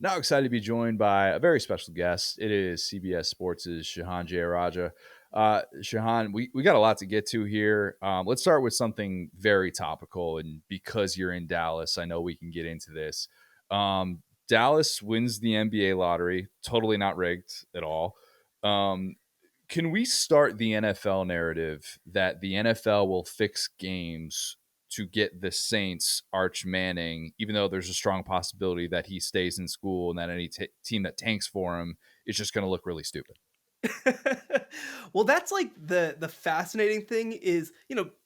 Now excited to be joined by a very special guest. It is CBS Sports' Shehan Jeyarajah. Shehan, we got a lot to get to here. Let's start with something very topical. And because you're in Dallas, I know we can get into this. Dallas wins the NBA lottery, totally not rigged at all. Um, can we start the NFL narrative that the NFL will fix games to get the Saints Arch Manning, even though there's a strong possibility that he stays in school and that any team that tanks for him is just going to look really stupid? Well, that's like the fascinating thing is,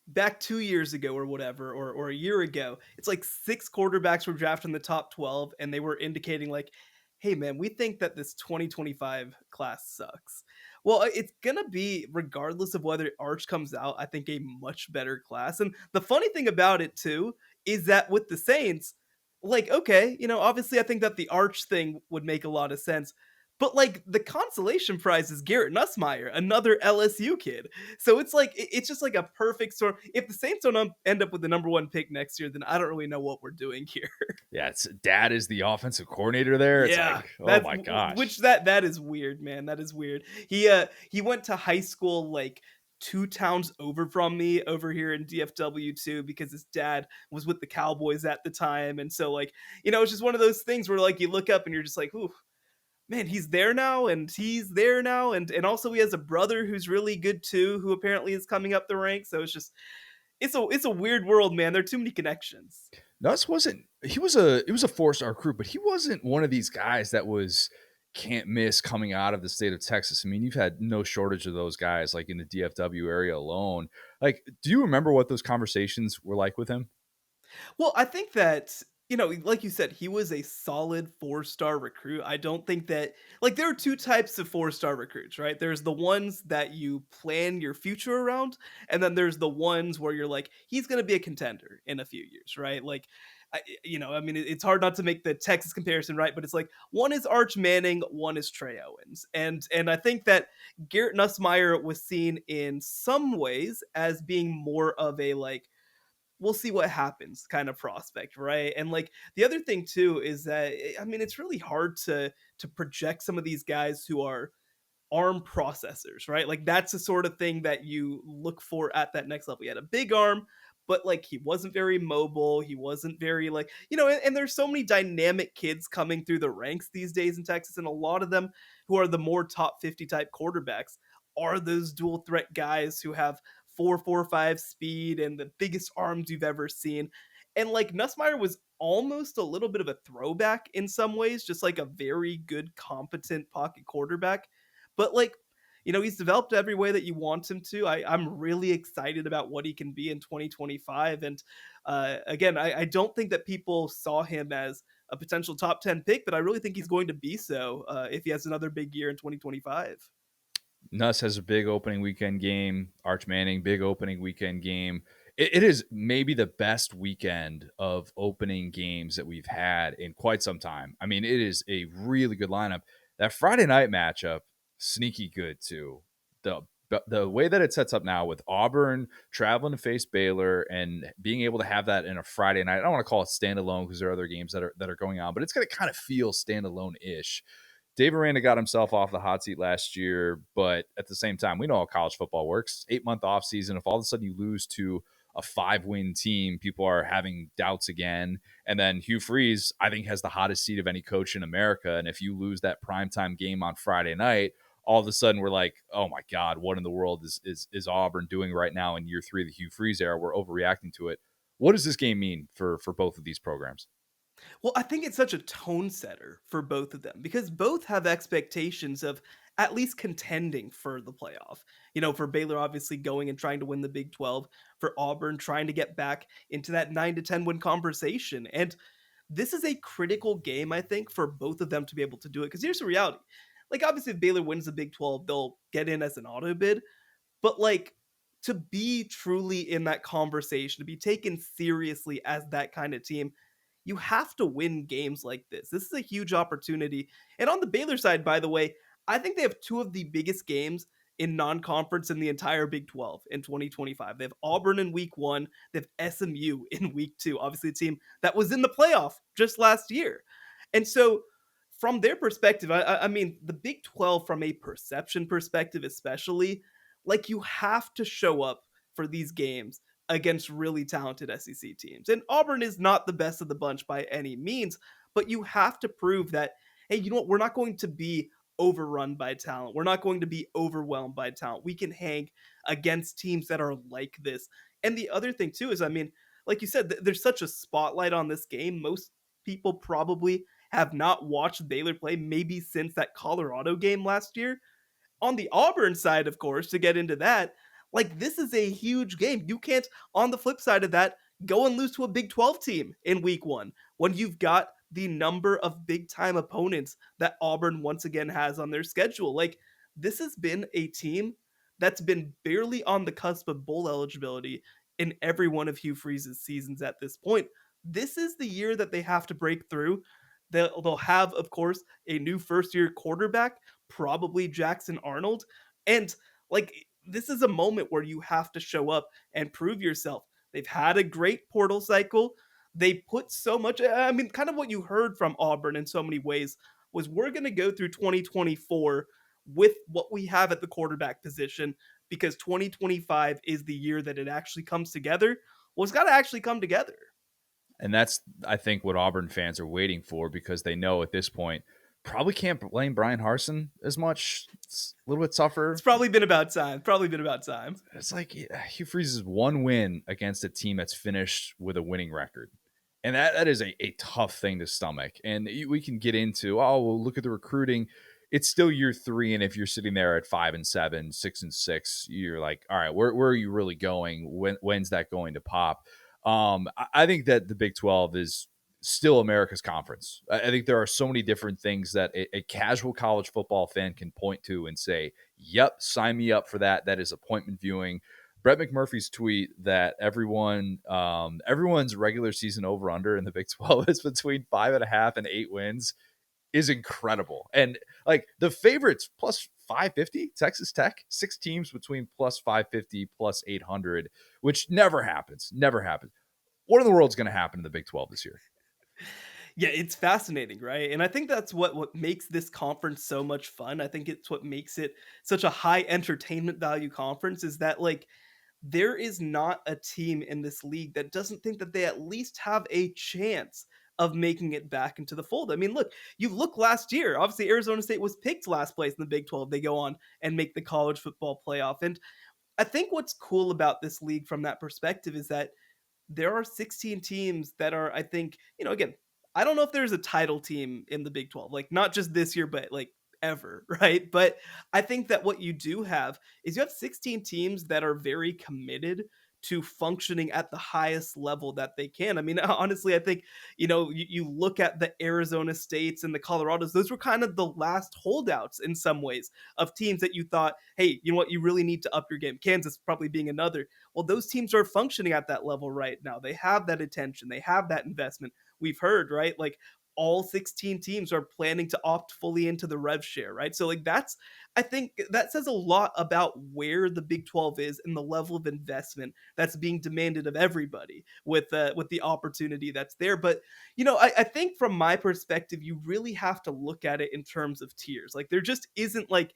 back 2 years ago or whatever, or a year ago, it's like 6 quarterbacks were drafted in the top 12, and they were indicating like, "Hey, man, we think that this 2025 class sucks." Well, it's gonna be, regardless of whether Arch comes out, I think a much better class, and the funny thing about it too is that with the Saints, like, okay, obviously I think that the Arch thing would make a lot of sense, but, like, the consolation prize is Garrett Nussmeier, another LSU kid. So it's like it's just like a perfect storm. If the Saints don't end up with the number 1 pick next year, then I don't really know what we're doing here. Yeah, it's dad is the offensive coordinator there. It's Yeah, like, oh that's my which gosh. that is weird, man. That is weird. He went to high school, like, 2 towns over from me over here in DFW too, because his dad was with the Cowboys at the time, and so, like, it's just one of those things where, like, you look up and you're just like, "Ooh, man, he's there now, and he's there now, and also he has a brother who's really good too, who apparently is coming up the ranks." So it's just it's a weird world, man. There are too many connections. Nuss wasn't he was a 4-star recruit, but he wasn't one of these guys that was can't miss coming out of the state of Texas. I mean, you've had no shortage of those guys like in the DFW area alone. Like, do you remember what those conversations were like with him? Well, I think that, like you said, he was a solid 4-star recruit. I don't think that, like, there are two types of 4-star recruits, right? There's the ones that you plan your future around, and then there's the ones where you're like, he's going to be a contender in a few years, right? Like, I mean, it's hard not to make the Texas comparison, right? But it's like one is Arch Manning, one is Trey Owens, and I think that Garrett Nussmeier was seen in some ways as being more of a, like, we'll see what happens kind of prospect, right? And, like, the other thing too is that, I mean, it's really hard to project some of these guys who are arm processors, right? Like, that's the sort of thing that you look for at that next level. He had a big arm, but, like, he wasn't very mobile. He wasn't very, like, and there's so many dynamic kids coming through the ranks these days in Texas, and a lot of them who are the more top 50 type quarterbacks are those dual threat guys who have 4.45 speed and the biggest arms you've ever seen. And, like, Nussmeier was almost a little bit of a throwback in some ways, just like a very good, competent pocket quarterback. But, like, he's developed every way that you want him to. I'm really excited about what he can be in 2025. And again, I don't think that people saw him as a potential top 10 pick, but I really think he's going to be so if he has another big year in 2025. Nuss has a big opening weekend game. Arch Manning, big opening weekend game. It is maybe the best weekend of opening games that we've had in quite some time. I mean, it is a really good lineup. That Friday night matchup, sneaky good too. The the way that it sets up now with Auburn traveling to face Baylor and being able to have that in a Friday night. I don't want to call it standalone because there are other games that are going on, but it's going to kind of feel standalone ish. Dave Aranda got himself off the hot seat last year, but at the same time, we know how college football works. 8-month off season. If all of a sudden you lose to a 5-win team, people are having doubts again. And then Hugh Freeze, I think, has the hottest seat of any coach in America. And if you lose that primetime game on Friday night, all of a sudden we're like, oh my God, what in the world is Auburn doing right now in year 3 of the Hugh Freeze era? We're overreacting to it. What does this game mean for both of these programs? Well, I think it's such a tone setter for both of them because both have expectations of at least contending for the playoff. For Baylor, obviously going and trying to win the Big 12, for Auburn, trying to get back into that 9 to 10 win conversation. And this is a critical game, I think, for both of them to be able to do it. Because here's the reality, like, obviously, if Baylor wins the Big 12, they'll get in as an auto bid. But, like, to be truly in that conversation, to be taken seriously as that kind of team, you have to win games like this. This is a huge opportunity. And on the Baylor side, by the way, I think they have two of the biggest games in non-conference in the entire Big 12 in 2025. They have Auburn in week 1, they have SMU in week 2. Obviously a team that was in the playoff just last year. And so from their perspective, I mean, the Big 12 from a perception perspective, especially, like you have to show up for these games against really talented SEC teams. And Auburn is not the best of the bunch by any means, but you have to prove that, hey, you know what? We're not going to be overrun by talent. We're not going to be overwhelmed by talent. We can hang against teams that are like this. And the other thing, too, is I mean, like you said, there's such a spotlight on this game. Most people probably have not watched Baylor play maybe since that Colorado game last year. On the Auburn side, of course, to get into that, like this is a huge game. You can't, on the flip side of that, go and lose to a Big 12 team in week one when you've got the number of big time opponents that Auburn once again has on their schedule. Like, this has been a team that's been barely on the cusp of bowl eligibility in every one of Hugh Freeze's seasons at this point. This is the year that they have to break through. They'll have, of course, a new first year quarterback, probably Jackson Arnold. And like, this is a moment where you have to show up and prove yourself. They've had a great portal cycle. They put so much, I mean, kind of what you heard from Auburn in so many ways was we're going to go through 2024 with what we have at the quarterback position because 2025 is the year that it actually comes together. Well, it's got to actually come together. And that's, I think, what Auburn fans are waiting for because they know at this point probably can't blame Brian Harsin as much. It's a little bit It's tougher. probably been about time. Probably been about time. It's like Hugh Freeze's one win against a team that's finished with a winning record. And that is a tough thing to stomach. And we can get into, oh, well, look at the recruiting. It's still year three. And if you're sitting there at 5-7, 6-6, you're like, all right, where are you really going? When's that going to pop? I think that the Big 12 is still America's conference. I think there are so many different things that a casual college football fan can point to and say, yep, sign me up for that. That is appointment viewing. Brett McMurphy's tweet that everyone's regular season over under in the Big 12 is between 5.5 and 8 wins is incredible. And like the favorites plus 550, Texas Tech, 6 teams between plus 550, plus 800, which never happens. Never happens. What in the world's going to happen in the Big 12 this year? Yeah, it's fascinating, right? And I think that's what makes this conference so much fun. I think it's what makes it such a high entertainment value conference is that like there is not a team in this league that doesn't think that they at least have a chance of making it back into the fold. I mean, look, you look last year, obviously Arizona State was picked last place in the Big 12. They go on and make the college football playoff. And I think what's cool about this league from that perspective is that there are 16 teams that are, I think, again, I don't know if there's a title team in the Big 12, like not just this year, but like ever, right? But I think that what you do have is you have 16 teams that are very committed to functioning at the highest level that they can. I mean, honestly, I think, you look at the Arizona States and the Colorados, those were kind of the last holdouts in some ways of teams that you thought, hey, you know what, you really need to up your game. Kansas probably being another. Well, those teams are functioning at that level right now. They have that attention, they have that investment. We've heard, right? Like all 16 teams are planning to opt fully into the rev share, right? So like I think that says a lot about where the Big 12 is and the level of investment that's being demanded of everybody with the opportunity that's there. But I think from my perspective, you really have to look at it in terms of tiers. Like there just isn't like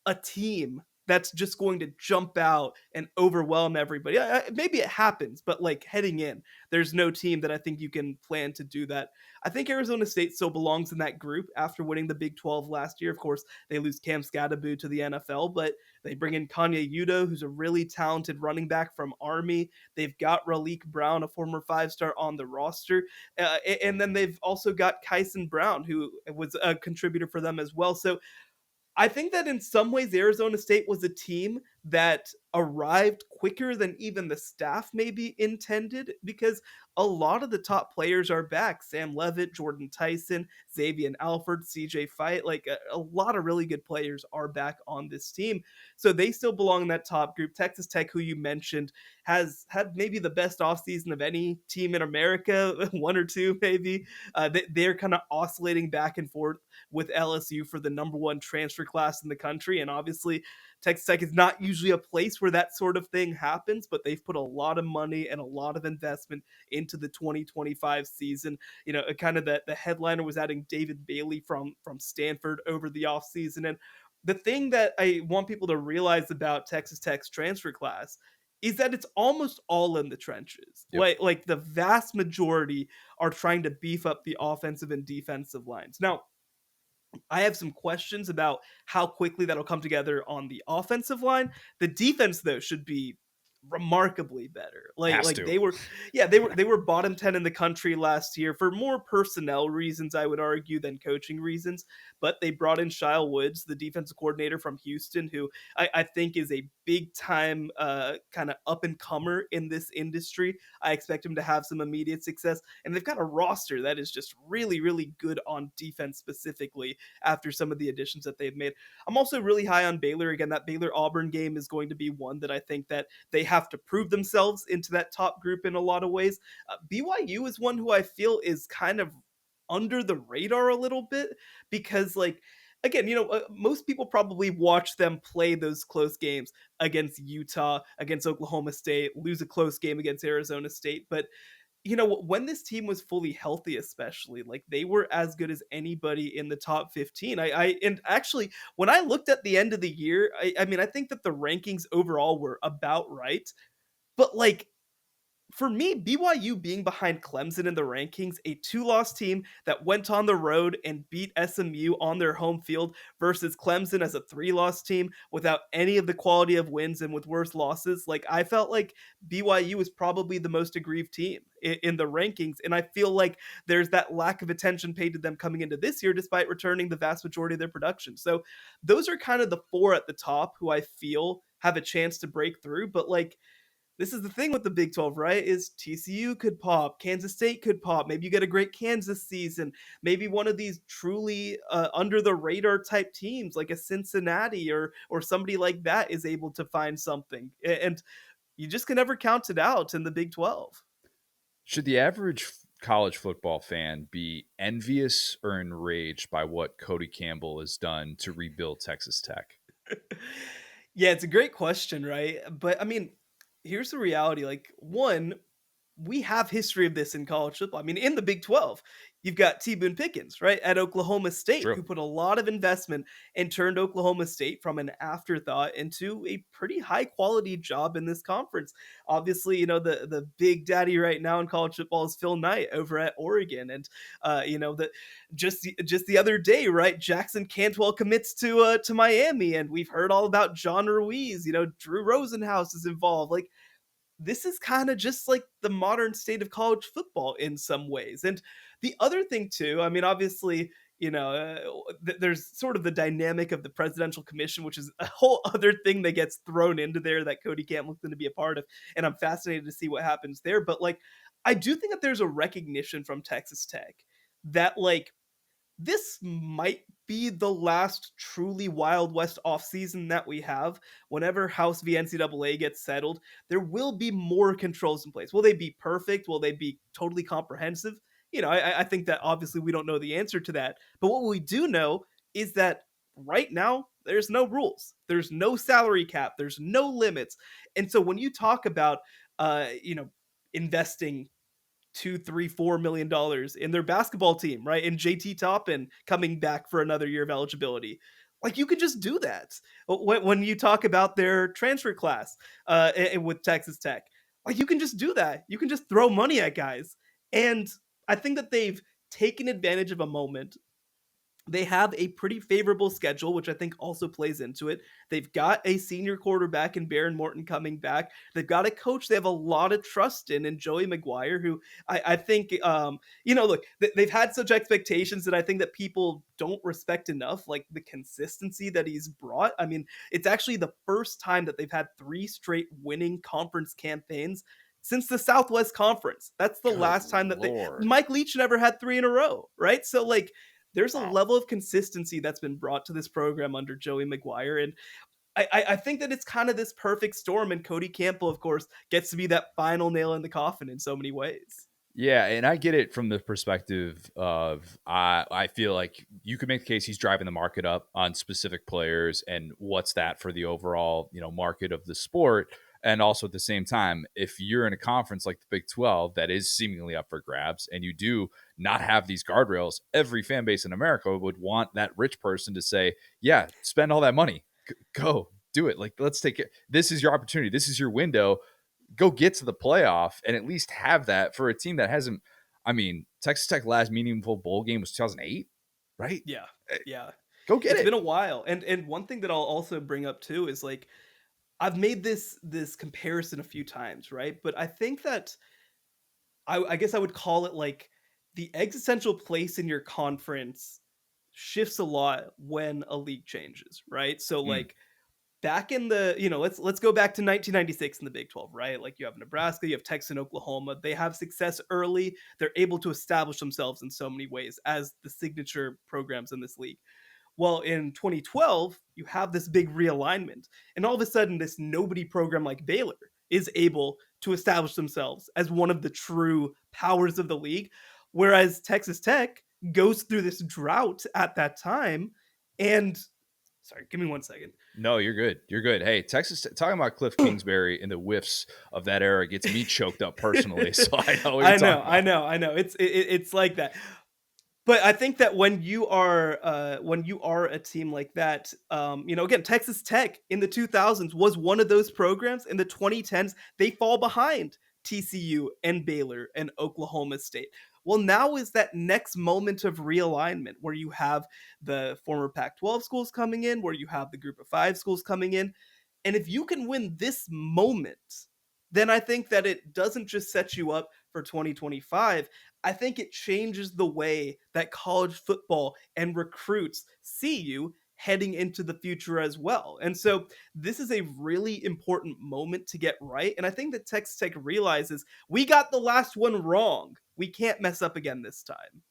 a team that's just going to jump out and overwhelm everybody. Maybe it happens, but like heading in, there's no team that I think you can plan to do that. I think Arizona State still belongs in that group after winning the Big 12 last year. Of course, they lose Cam Scadaboo to the NFL, but they bring in Kanye Udo, who's a really talented running back from Army. They've got Raleek Brown, a former 5-star on the roster. And then they've also got Kyson Brown, who was a contributor for them as well. So I think that in some ways, Arizona State was a team that arrived quicker than even the staff maybe intended because a lot of the top players are back. Sam Levitt, Jordan Tyson, Xavier Alford, CJ Fight, like a lot of really good players are back on this team. So they still belong in that top group. Texas Tech, who you mentioned, has had maybe the best offseason of any team in America, one or two maybe. They're kind of oscillating back and forth with LSU for the number one transfer class in the country. And obviously, Texas Tech is not usually a place where that sort of thing happens, but they've put a lot of money and a lot of investment into the 2025 season. Kind of the headliner was adding David Bailey from Stanford over the offseason. And the thing that I want people to realize about Texas Tech's transfer class is that it's almost all in the trenches. Yep. Like the vast majority are trying to beef up the offensive and defensive lines. Now, I have some questions about how quickly that'll come together on the offensive line. The defense, though, should be remarkably better. Like Has like to. they were, yeah, they were bottom 10 in the country last year for more personnel reasons, I would argue, than coaching reasons. But they brought in Shile Woods, the defensive coordinator from Houston, who I think is a big time kind of up and comer in this industry. I expect him to have some immediate success, and they've got a roster that is just really, really good on defense specifically after some of the additions that they've made. I'm also really high on Baylor. Again, that Baylor Auburn game is going to be one that I think that they have to prove themselves into that top group in a lot of ways. BYU is one who I feel is kind of under the radar a little bit because, like, again, most people probably watch them play those close games against Utah, against Oklahoma State, lose a close game against Arizona State. But when this team was fully healthy, especially, like, they were as good as anybody in the top 15. And actually, when I looked at the end of the year, I mean, I think that the rankings overall were about right. But, like, for me, BYU being behind Clemson in the rankings, a two-loss team that went on the road and beat SMU on their home field versus Clemson as a three-loss team without any of the quality of wins and with worse losses, like, I felt like BYU was probably the most aggrieved team in the rankings, and I feel like there's that lack of attention paid to them coming into this year despite returning the vast majority of their production. So those are kind of the four at the top who I feel have a chance to break through, but, like, this is the thing with the Big 12, right? Is TCU could pop, Kansas State could pop. Maybe you get a great Kansas season. Maybe one of these truly under the radar type teams, like a Cincinnati or somebody like that, is able to find something. And you just can never count it out in the Big 12. Should the average college football fan be envious or enraged by what Cody Campbell has done to rebuild Texas Tech? Yeah, it's a great question, right? But I mean, here's the reality. Like, one, we have history of this in college football. I mean, in the Big 12, you've got T. Boone Pickens, right, at Oklahoma State, True. who put a lot of investment and turned Oklahoma State from an afterthought into a pretty high quality job in this conference. Obviously, the big daddy right now in college football is Phil Knight over at Oregon, and that just the other day, right, Jackson Cantwell commits to Miami, and we've heard all about John Ruiz. Drew Rosenhaus is involved. Like, this is kind of just like the modern state of college football in some ways. And the other thing too, I mean, obviously, there's sort of the dynamic of the presidential commission, which is a whole other thing that gets thrown into there that Cody Campbell's going to be a part of. And I'm fascinated to see what happens there. But, like, I do think that there's a recognition from Texas Tech that, like, this might be the last truly Wild West offseason that we have. Whenever House v NCAA gets settled, there will be more controls in place. Will they be perfect? Will they be totally comprehensive? I think that obviously we don't know the answer to that. But what we do know is that right now, there's no rules. There's no salary cap. There's no limits. And so when you talk about, investing 2, 3, $4 million in their basketball team, right? And JT Toppin coming back for another year of eligibility. Like, you could just do that. When you talk about their transfer class with Texas Tech, like, you can just do that. You can just throw money at guys. And I think that they've taken advantage of a moment. They have a pretty favorable schedule, which I think also plays into it. They've got a senior quarterback in Baron Morton coming back. They've got a coach they have a lot of trust in Joey McGuire, who I think, look, they've had such expectations that I think that people don't respect enough, like the consistency that he's brought. I mean, it's actually the first time that they've had 3 straight winning conference campaigns since the Southwest Conference. That's the Good last time that Lord. Mike Leach never had 3 in a row, right? So, like, there's a Wow. level of consistency that's been brought to this program under Joey McGuire. And I think that it's kind of this perfect storm. And Cody Campbell, of course, gets to be that final nail in the coffin in so many ways. Yeah, and I get it from the perspective of I feel like you could make the case he's driving the market up on specific players and what's that for the overall, market of the sport. And also at the same time, if you're in a conference like the Big 12 that is seemingly up for grabs and you do not have these guardrails, every fan base in America would want that rich person to say, "Yeah, spend all that money. Go do it. Like let's take it. This is your opportunity. This is your window, go get to the playoff and at least have that for a team that hasn't. I mean, Texas Tech last meaningful bowl game was 2008, right? Yeah. Eh, Yeah. Go get It's been it. a while. And one thing that I'll also bring up too is like I've made this comparison a few times, right? But I think that I guess I would call it like the existential place in your conference shifts a lot when a league changes, right? So Mm, like back in the, let's go back to 1996 in the Big 12, right? Like you have Nebraska, you have Texas and Oklahoma. They have success early. They're able to establish themselves in so many ways as the signature programs in this league. Well, in 2012, you have this big realignment, and all of a sudden, this nobody program like Baylor is able to establish themselves as one of the true powers of the league, whereas Texas Tech goes through this drought at that time. And sorry, give me 1 second. no, you're good. You're good. Hey, Texas, talking about Cliff Kingsbury and the whiffs of that era gets me choked up personally. So I know what you're I know, talking I about. know, I know. It's like that. But I think that when you are a team like that, again, Texas Tech in the 2000s was one of those programs. In the 2010s, they fall behind TCU and Baylor and Oklahoma State. Well, now is that next moment of realignment where you have the former Pac-12 schools coming in, where you have the Group of Five schools coming in, and if you can win this moment, then I think that it doesn't just set you up for 2025. I think it changes the way that college football and recruits see you heading into the future as well. And so this is a really important moment to get right. And I think that Texas Tech realizes we got the last one wrong. We can't mess up again this time.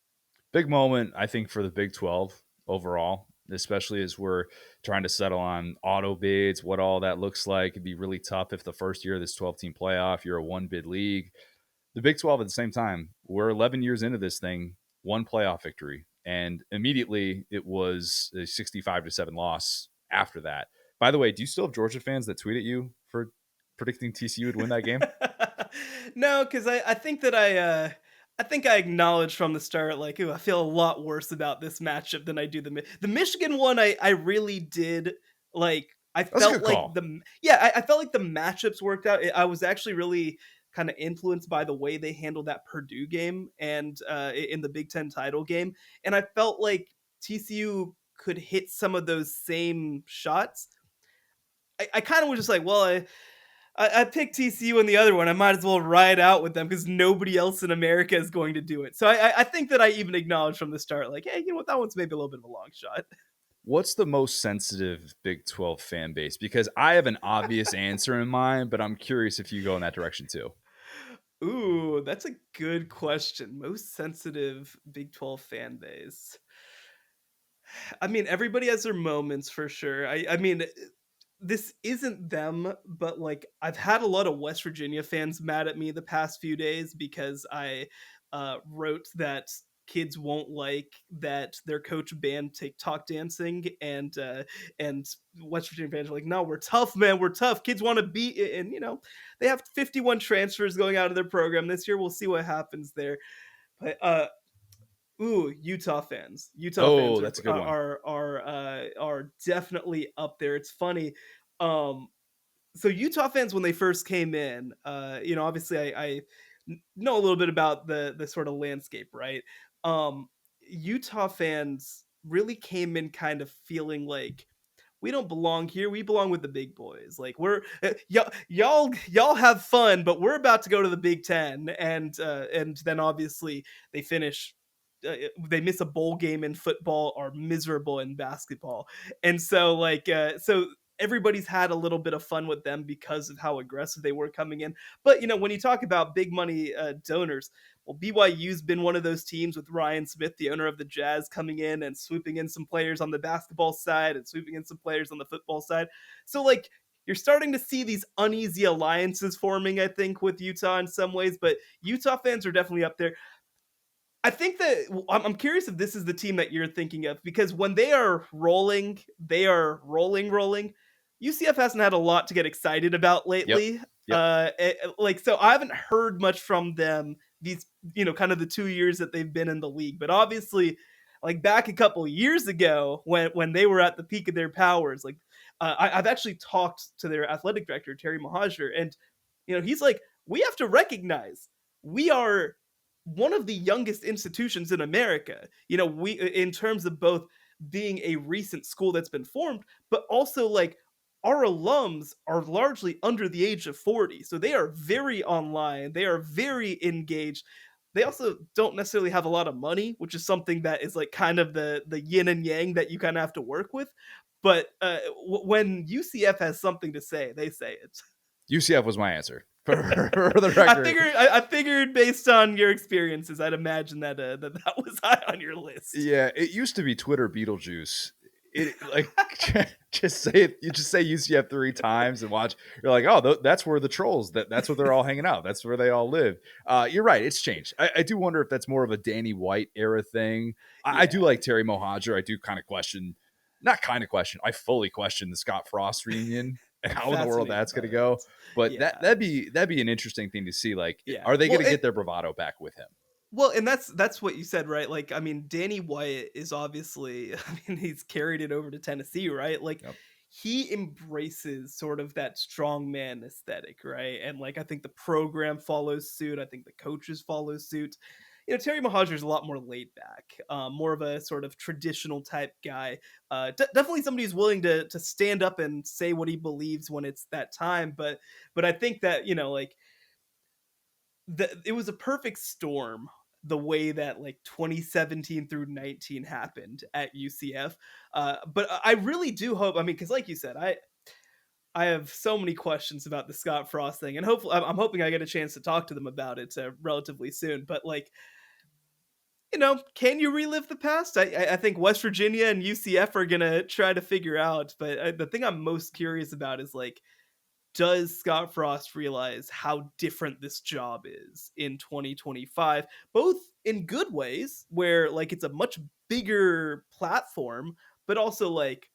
Big moment, I think, for the Big 12 overall, especially as we're trying to settle on auto bids, what all that looks like. It'd be really tough if the first year of this 12-team playoff, you're a one bid league. The Big 12 at the same time, we're 11 years into this thing, one playoff victory. And immediately it was a 65-7 loss after that. By the way, do you still have Georgia fans that tweet at you for predicting TCU would win that game? No, because I think that I think I acknowledged from the start, like, ooh, I feel a lot worse about this matchup than I do the Michigan one. I really did like. I That's a felt good like call. I felt like the matchups worked out. I was actually really kind of influenced by the way they handled that Purdue game and in the Big Ten title game, and I felt like TCU could hit some of those same shots. I kind of was just like, well, I picked TCU in the other one. I might as well ride out with them because nobody else in America is going to do it. So I think that I even acknowledged from the start, like, hey, you know what, that one's maybe a little bit of a long shot. What's the most sensitive Big 12 fan base? Because I have an obvious answer in mind, but I'm curious if you go in that direction too. Ooh, that's a good question. Most sensitive Big 12 fan base. I mean, everybody has their moments for sure. I mean, this isn't them, but like I've had a lot of West Virginia fans mad at me the past few days because I wrote that kids won't like that their coach banned TikTok dancing, and West Virginia fans are like, no, we're tough, man, we're tough. Kids want to be, and they have 51 transfers going out of their program this year. We'll see what happens there, but ooh, Utah fans. Utah fans Oh, are that's a good one. are definitely up there. It's funny. Um, so Utah fans when they first came in, obviously I know a little bit about the sort of landscape, right? Utah fans really came in kind of feeling like we don't belong here. We belong with the big boys. Like we're y'all have fun, but we're about to go to the Big Ten, and then obviously they finish. They miss a bowl game in football, are miserable in basketball, and so everybody's had a little bit of fun with them because of how aggressive they were coming in. But when you talk about big money donors, well, BYU's been one of those teams with Ryan Smith, the owner of the Jazz, coming in and swooping in some players on the basketball side and swooping in some players on the football side. So, like, you're starting to see these uneasy alliances forming, I think, with Utah in some ways, but Utah fans are definitely up there. I think that I'm curious if this is the team that you're thinking of because when they are rolling, they are rolling. UCF hasn't had a lot to get excited about Yep. lately. Yep. Like so, I haven't heard much from them these kind of the 2 years that they've been in the league. But obviously, like back a couple years ago when they were at the peak of their powers, like I've actually talked to their athletic director Terry Mohajir, and he's like, we have to recognize we are one of the youngest institutions in America. We in terms of both being a recent school that's been formed, but also like our alums are largely under the age of 40. So they are very online, they are very engaged. They also don't necessarily have a lot of money, which is something that is like kind of the yin and yang that you kind of have to work with. But when UCF has something to say, they say it. UCF was my answer for the I record. figured. I figured based on your experiences, I'd imagine that that was high on your list. Yeah, it used to be Twitter Beetlejuice. It like just say it. You just say UCF 3 times and watch. You're like, oh, that's where the trolls. That's where they're all hanging out. That's where they all live. You're right. It's changed. I do wonder if that's more of a Danny White era thing. I do Yeah, like Terry Mohajir. I do kind of question, not kind of question. I fully question the Scott Frost reunion and I'm how in the world fascinated that's by going to that. go. But Yeah, that'd be an interesting thing to see. Like, yeah. are they Well, going to get their bravado back with him? and that's what you said, right? Like, I mean, Danny White is obviously, I mean, he's carried it over to Tennessee, right? Like, Yep. he embraces sort of that strongman aesthetic, right? And like, I think the program follows suit. I think the coaches follow suit. Terry Mohajir is a lot more laid back, more of a sort of traditional type guy. Definitely somebody who's willing to stand up and say what he believes when it's that time. But I think that like it was a perfect storm the way that like 2017 through 19 happened at UCF. But I really do hope. I mean, because like you said, I have so many questions about the Scott Frost thing, and hopefully, I'm hoping I get a chance to talk to them about it relatively soon. But like, can you relive the past? I think West Virginia and UCF are gonna try to figure out. But the thing I'm most curious about is like, does Scott Frost realize how different this job is in 2025, both in good ways, where like it's a much bigger platform, but also like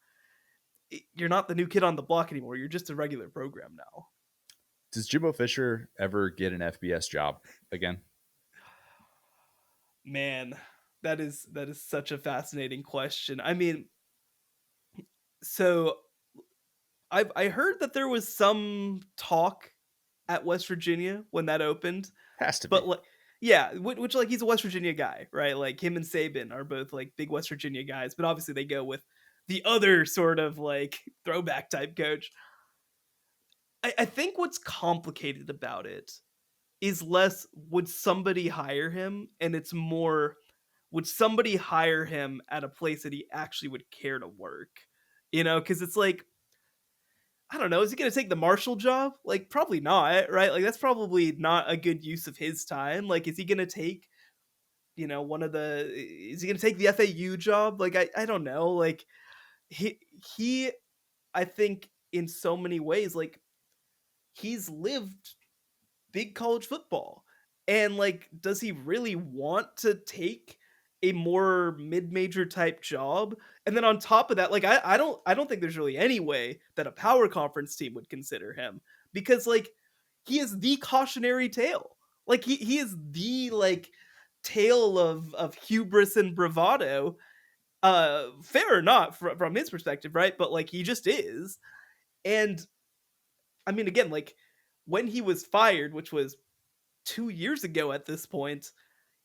you're not the new kid on the block anymore. You're just a regular program now. Does Jimbo Fisher ever get an FBS job again? Man, that is such a fascinating question. I mean, so I heard that there was some talk at West Virginia when that opened. Has to But be. like, yeah, which like he's a West Virginia guy, right? Like him and Saban are both like big West Virginia guys, but obviously they go with the other sort of like throwback type coach. I think what's complicated about it is less would somebody hire him, and it's more would somebody hire him at a place that he actually would care to work? Because it's like I don't know. Is he going to take the Marshall job? Like, probably not, right? Like, that's probably not a good use of his time. Like, is he going to take, is he going to take the FAU job? Like, I don't know. Like, he, I think in so many ways, like, he's lived big college football. And like, does he really want to take a more mid-major type job? And then on top of that, like I don't think there's really any way that a power conference team would consider him because like he is the cautionary tale. Like he is the like tale of hubris and bravado. Fair or not from his perspective, right? But like he just is. And I mean again, like when he was fired, which was 2 years ago at this point,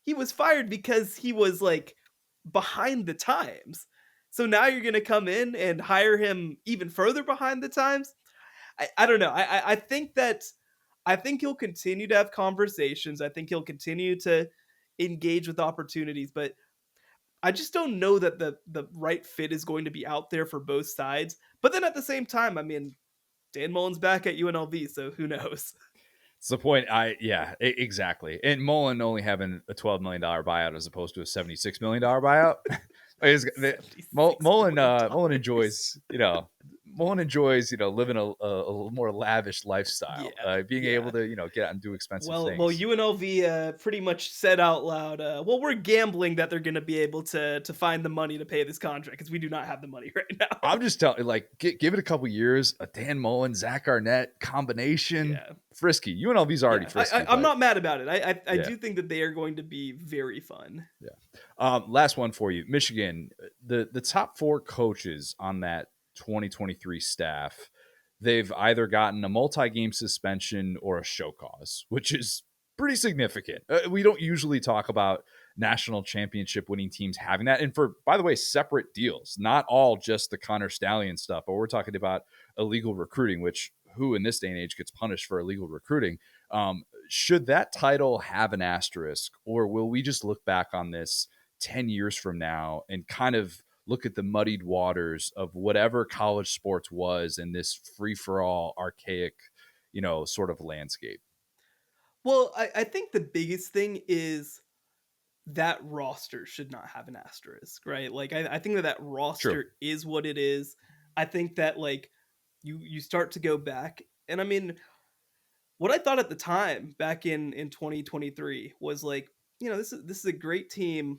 he was fired because he was like behind the times. So now you're going to come in and hire him even further behind the times. I don't know. I think that I think he'll continue to have conversations. I think he'll continue to engage with opportunities, but I just don't know that the right fit is going to be out there for both sides. But then at the same time, I mean, Dan Mullen's back at UNLV, so who knows? It's the point. Exactly. And Mullen only having a $12 million buyout as opposed to a $76 million buyout. $76 Mullen million. Mullen enjoys, Mullen enjoys, living a little more lavish lifestyle, Yeah, being able yeah. to, get out and do expensive Well, things. UNLV pretty much said out loud, "Well, we're gambling that they're going to be able to find the money to pay this contract because we do not have the money right now." I'm just telling, like, give it a couple years, a Dan Mullen, Zach Arnett combination, Yeah, frisky. UNLV's already yeah. frisky, I'm but not mad about it. I yeah. do think that they are going to be very fun. Yeah. Last one for you, Michigan. The top four coaches on that 2023 staff, they've either gotten a multi-game suspension or a show cause, which is pretty significant. We don't usually talk about national championship winning teams having that, and for, by the way, separate deals, not all just the Connor Stallion stuff, but we're talking about illegal recruiting, which who in this day and age gets punished for illegal recruiting? Should that title have an asterisk, or will we just look back on this 10 years from now and kind of look at the muddied waters of whatever college sports was in this free for all, archaic, sort of landscape? Well, I think the biggest thing is that roster should not have an asterisk, right? Like, I think that True. roster is what it is. I think that like you start to go back, and I mean, what I thought at the time back in 2023 was like, this is a great team,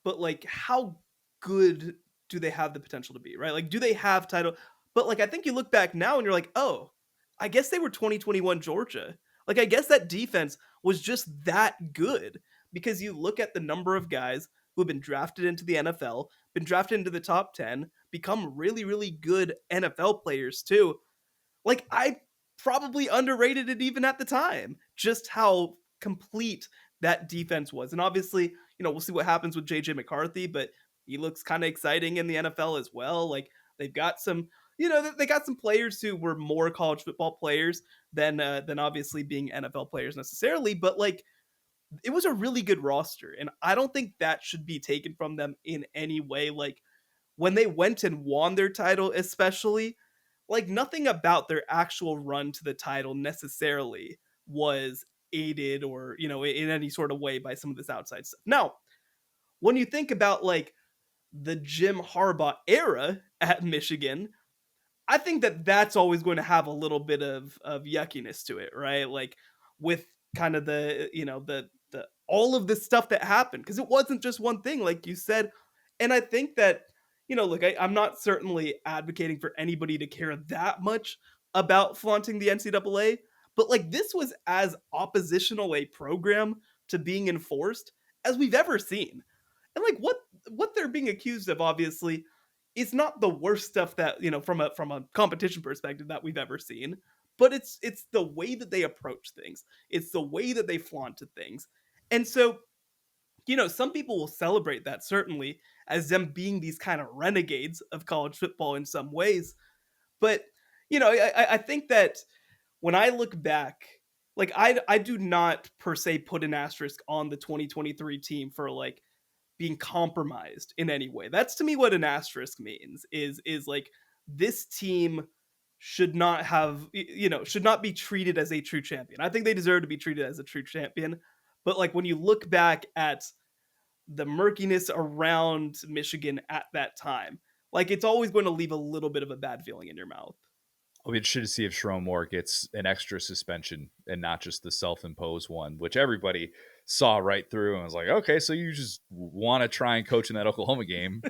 but like how good do they have the potential to be, right? Like do they have title? But like I think you look back now and you're like, "Oh, I guess they were 2021 Georgia." Like I guess that defense was just that good because you look at the number of guys who have been drafted into the NFL, been drafted into the top 10, become really really good NFL players too. Like, I probably underrated it even at the time, just how complete that defense was. And obviously, we'll see what happens with JJ McCarthy, but he looks kind of exciting in the NFL as well. Like, they've got some, they got some players who were more college football players than obviously being NFL players necessarily, but like it was a really good roster, and I don't think that should be taken from them in any way. Like when they went and won their title, especially, like nothing about their actual run to the title necessarily was aided or, in any sort of way by some of this outside stuff. Now, when you think about like the Jim Harbaugh era at Michigan, I think that that's always going to have a little bit of yuckiness to it, right? Like with kind of the all of this stuff that happened because it wasn't just one thing, like you said. And I think that look, I'm not certainly advocating for anybody to care that much about flaunting the NCAA, but like this was as oppositional a program to being enforced as we've ever seen. And like what they're being accused of, obviously, is not the worst stuff that from a competition perspective that we've ever seen, but it's the way that they approach things, it's the way that they flaunted things. And so some people will celebrate that, certainly, as them being these kind of renegades of college football in some ways. But I think that when I look back, like I do not per se put an asterisk on the 2023 team for like being compromised in any way. That's to me what an asterisk means is like this team should not have should not be treated as a true champion. I think they deserve to be treated as a true champion. But like when you look back at the murkiness around Michigan at that time, like it's always going to leave a little bit of a bad feeling in your mouth. I'll be interested to see if Sharon Moore gets an extra suspension and not just the self-imposed one, which everybody saw right through and was like, okay, so you just want to try and coach in that Oklahoma game,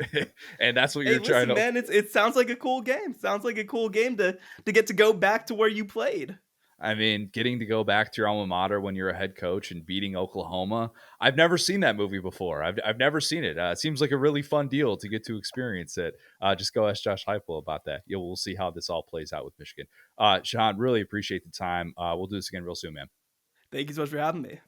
and that's what Hey, you're trying listen, to. man, it sounds like a cool game. Sounds like a cool game to get to go back to where you played. I mean, getting to go back to your alma mater when you're a head coach and beating Oklahoma. I've never seen that movie before. I've never seen it. It seems like a really fun deal to get to experience it. Just go ask Josh Heupel about that. Yeah, we'll see how this all plays out with Michigan. Sean, really appreciate the time. We'll do this again real soon, man. Thank you so much for having me.